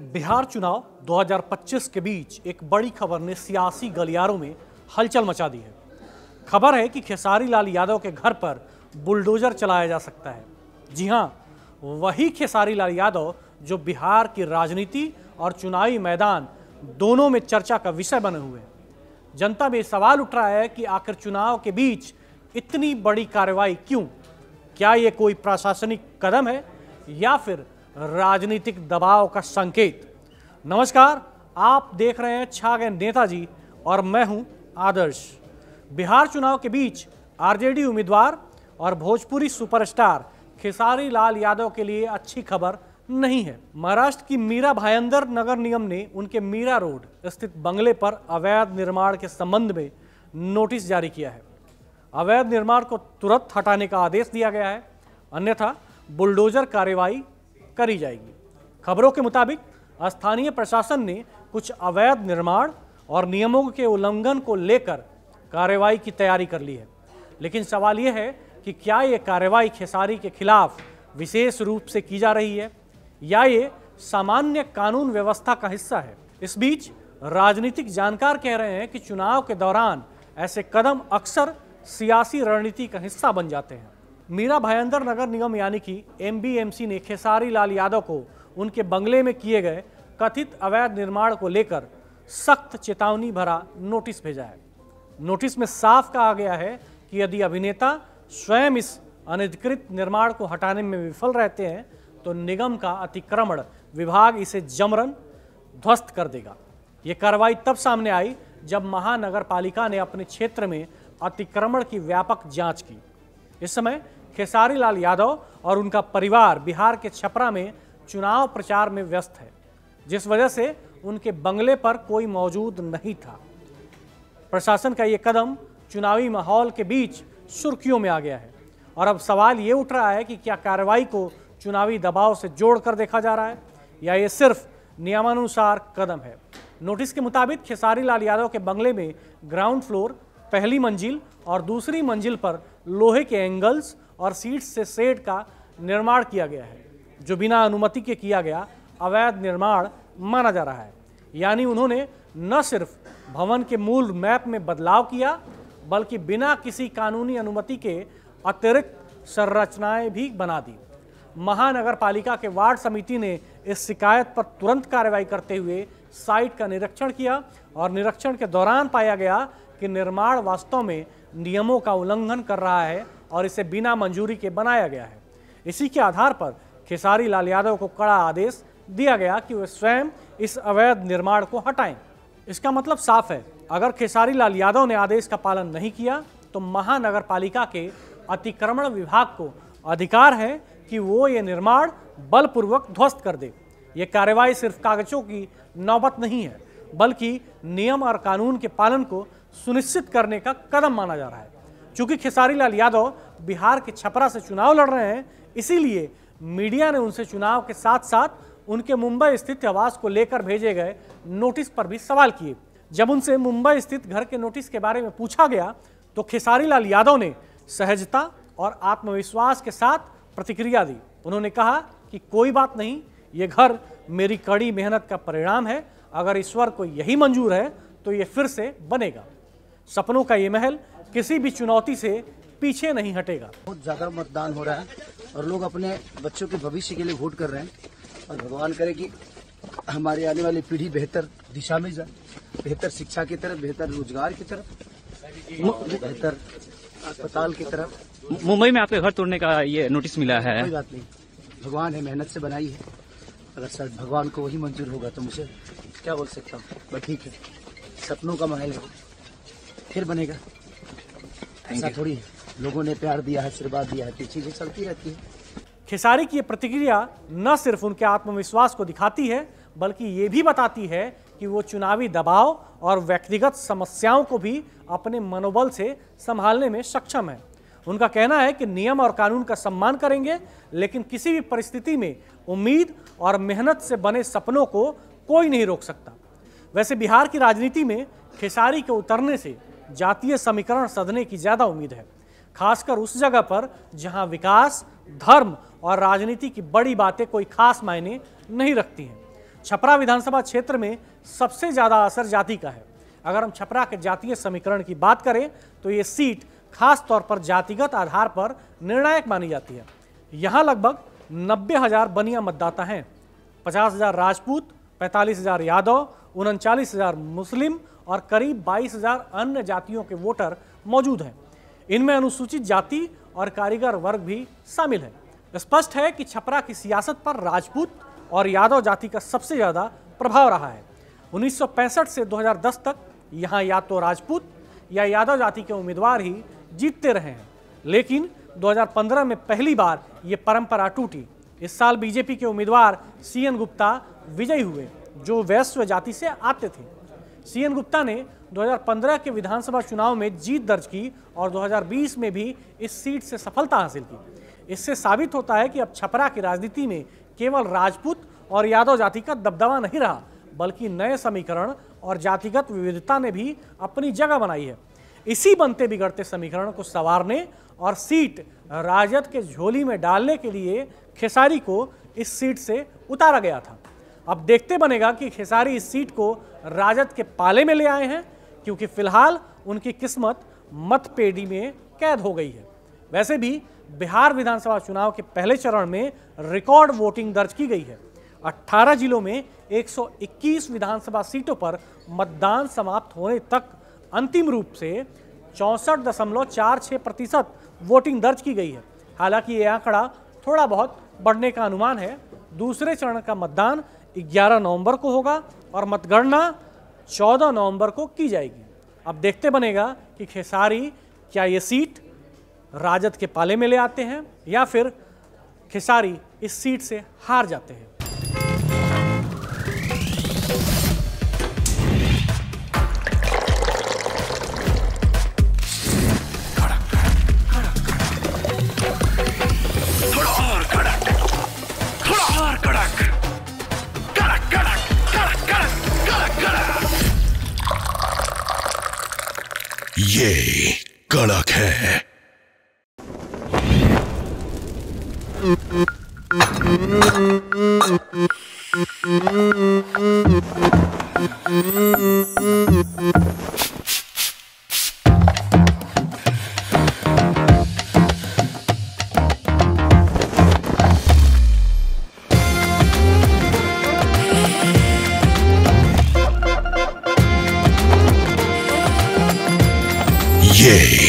बिहार चुनाव 2025 के बीच एक बड़ी खबर ने सियासी गलियारों में हलचल मचा दी है। खबर है कि खेसारी लाल यादव के घर पर बुलडोजर चलाया जा सकता है। जी हां, वही खेसारी लाल यादव जो बिहार की राजनीति और चुनावी मैदान दोनों में चर्चा का विषय बने हुए हैं। जनता में सवाल उठ रहा है कि आखिर चुनाव के बीच इतनी बड़ी कार्रवाई क्यों? क्या ये कोई प्रशासनिक कदम है या फिर राजनीतिक दबाव का संकेत? नमस्कार, आप देख रहे हैं छा गए नेताजी और मैं हूं आदर्श। बिहार चुनाव के बीच आरजेडी उम्मीदवार और भोजपुरी सुपरस्टार खेसारी लाल यादव के लिए अच्छी खबर नहीं है। महाराष्ट्र की मीरा भायंदर नगर निगम ने उनके मीरा रोड स्थित बंगले पर अवैध निर्माण के संबंध में नोटिस जारी किया है। अवैध निर्माण को तुरंत हटाने का आदेश दिया गया है, अन्यथा बुलडोजर कार्रवाई करी जाएगी। खबरों के मुताबिक स्थानीय प्रशासन ने कुछ अवैध निर्माण और नियमों के उल्लंघन को लेकर कार्रवाई की तैयारी कर ली है, लेकिन सवाल यह है कि क्या ये कार्रवाई खेसारी के खिलाफ विशेष रूप से की जा रही है या ये सामान्य कानून व्यवस्था का हिस्सा है। इस बीच राजनीतिक जानकार कह रहे हैं कि चुनाव के दौरान ऐसे कदम अक्सर सियासी रणनीति का हिस्सा बन जाते हैं। मीरा भायंदर नगर निगम यानी कि एमबीएमसी ने खेसारी लाल यादव को उनके बंगले में किए गए कथित अवैध निर्माण को लेकर सख्त चेतावनी भरा नोटिस भेजा है। नोटिस में साफ कहा गया है कि यदि अभिनेता स्वयं इस अनधिकृत निर्माण को हटाने में विफल रहते हैं तो निगम का अतिक्रमण विभाग इसे जबरन ध्वस्त कर देगा। ये कार्रवाई तब सामने आई जब महानगर पालिका ने अपने क्षेत्र में अतिक्रमण की व्यापक जांच की। इस समय खेसारी लाल यादव और उनका परिवार बिहार के छपरा में चुनाव प्रचार में व्यस्त है, जिस वजह से उनके बंगले पर कोई मौजूद नहीं था। प्रशासन का ये कदम चुनावी माहौल के बीच सुर्खियों में आ गया है और अब सवाल ये उठ रहा है कि क्या कार्रवाई को चुनावी दबाव से जोड़कर देखा जा रहा है या ये सिर्फ नियमानुसार कदम है। नोटिस के मुताबिक खेसारी लाल यादव के बंगले में ग्राउंड फ्लोर, पहली मंजिल और दूसरी मंजिल पर लोहे के एंगल्स और सीट्स से शेड का निर्माण किया गया है, जो बिना अनुमति के किया गया अवैध निर्माण माना जा रहा है। यानी उन्होंने न सिर्फ भवन के मूल मैप में बदलाव किया, बल्कि बिना किसी कानूनी अनुमति के अतिरिक्त संरचनाएं भी बना दी। महानगर पालिका के वार्ड समिति ने इस शिकायत पर तुरंत कार्रवाई करते हुए साइट का निरीक्षण किया और निरीक्षण के दौरान पाया गया कि निर्माण वास्तव में नियमों का उल्लंघन कर रहा है और इसे बिना मंजूरी के बनाया गया है। इसी के आधार पर खेसारी लाल यादव को कड़ा आदेश दिया गया कि वे स्वयं इस अवैध निर्माण को हटाएं। इसका मतलब साफ है, अगर खेसारी लाल यादव ने आदेश का पालन नहीं किया तो महानगर पालिका के अतिक्रमण विभाग को अधिकार है कि वो ये निर्माण बलपूर्वक ध्वस्त कर दे। ये कार्रवाई सिर्फ कागजों की नौबत नहीं है, बल्कि नियम और कानून के पालन को सुनिश्चित करने का कदम माना जा रहा है। चूंकि खेसारी लाल यादव बिहार के छपरा से चुनाव लड़ रहे हैं, इसीलिए मीडिया ने उनसे चुनाव के साथ साथ उनके मुंबई स्थित आवास को लेकर भेजे गए नोटिस पर भी सवाल किए। जब उनसे मुंबई स्थित घर के नोटिस के बारे में पूछा गया तो खेसारी लाल यादव ने सहजता और आत्मविश्वास के साथ प्रतिक्रिया दी। उन्होंने कहा कि कोई बात नहीं, ये घर मेरी कड़ी मेहनत का परिणाम है। अगर ईश्वर को यही मंजूर है तो ये फिर से बनेगा। सपनों का ये महल किसी भी चुनौती से पीछे नहीं हटेगा। बहुत ज्यादा मतदान हो रहा है और लोग अपने बच्चों के भविष्य के लिए वोट कर रहे हैं और भगवान करे कि हमारी आने वाली पीढ़ी बेहतर दिशा में जाए, बेहतर शिक्षा की तरफ, बेहतर रोजगार की तरफ, बेहतर अस्पताल की तरफ। मुंबई में आपके घर तोड़ने का ये नोटिस मिला है। कोई बात नहीं, भगवान है, मेहनत से बनाई है। अगर सर भगवान को वही मंजूर होगा तो मुझे क्या बोल सकता हूँ। बट ठीक है, सपनों का महल है, फिर बनेगा। ऐसा थोड़ी है, लोगों ने प्यार दिया है, आशीर्वाद दिया है, तो चीजें चलती रहती है। खेसारी की ये प्रतिक्रिया न सिर्फ उनके आत्मविश्वास को दिखाती है, बल्कि ये भी बताती है कि वो चुनावी दबाव और व्यक्तिगत समस्याओं को भी अपने मनोबल से संभालने में सक्षम है। उनका कहना है कि नियम और कानून का सम्मान करेंगे, लेकिन किसी भी परिस्थिति में उम्मीद और मेहनत से बने सपनों को कोई नहीं रोक सकता। वैसे बिहार की राजनीति में खेसारी के उतरने से जातीय समीकरण सधने की ज्यादा उम्मीद है, खासकर उस जगह पर जहां विकास, धर्म और राजनीति की बड़ी बातें कोई खास मायने नहीं रखती हैं। छपरा विधानसभा क्षेत्र में सबसे ज़्यादा असर जाति का है। अगर हम छपरा के जातीय समीकरण की बात करें तो ये सीट खास तौर पर जातिगत आधार पर निर्णायक मानी जाती है। यहाँ लगभग 90,000 बनिया मतदाता हैं। 50,000 राजपूत, 45,000 यादव, 39,000 मुस्लिम और करीब 22,000 अन्य जातियों के वोटर मौजूद हैं। इनमें अनुसूचित जाति और कारीगर वर्ग भी शामिल है। स्पष्ट है कि छपरा की सियासत पर राजपूत और यादव जाति का सबसे ज़्यादा प्रभाव रहा है। 1965 से 2010 तक यहाँ या तो राजपूत या यादव जाति के उम्मीदवार ही जीतते रहे हैं, लेकिन 2015 में पहली बार ये परंपरा टूटी। इस साल बीजेपी के उम्मीदवार सीएन गुप्ता विजयी हुए, जो वैश्य जाति से आते थे। सीएन गुप्ता ने 2015 के विधानसभा चुनाव में जीत दर्ज की और 2020 में भी इस सीट से सफलता हासिल की। इससे साबित होता है कि अब छपरा की राजनीति में केवल राजपूत और यादव जाति का दबदबा नहीं रहा, बल्कि नए समीकरण और जातिगत विविधता ने भी अपनी जगह बनाई है। इसी बनते बिगड़ते समीकरण को संवारने और सीट राजद के झोली में डालने के लिए खेसारी को इस सीट से उतारा गया था। अब देखते बनेगा कि खेसारी इस सीट को राजद के पाले में ले आए हैं, क्योंकि फिलहाल उनकी किस्मत मतपेटी में कैद हो गई है। वैसे भी बिहार विधानसभा चुनाव के पहले चरण में रिकॉर्ड वोटिंग दर्ज की गई है। 18 जिलों में 121 विधानसभा सीटों पर मतदान समाप्त होने तक अंतिम रूप से 64.46% वोटिंग दर्ज की गई है। हालांकि ये आंकड़ा थोड़ा बहुत बढ़ने का अनुमान है। दूसरे चरण का मतदान 11 नवंबर को होगा और मतगणना 14 नवंबर को की जाएगी। अब देखते बनेगा कि खेसारी क्या ये सीट राजद के पाले में ले आते हैं या फिर खेसारी इस सीट से हार जाते हैं। ये कड़क है। ये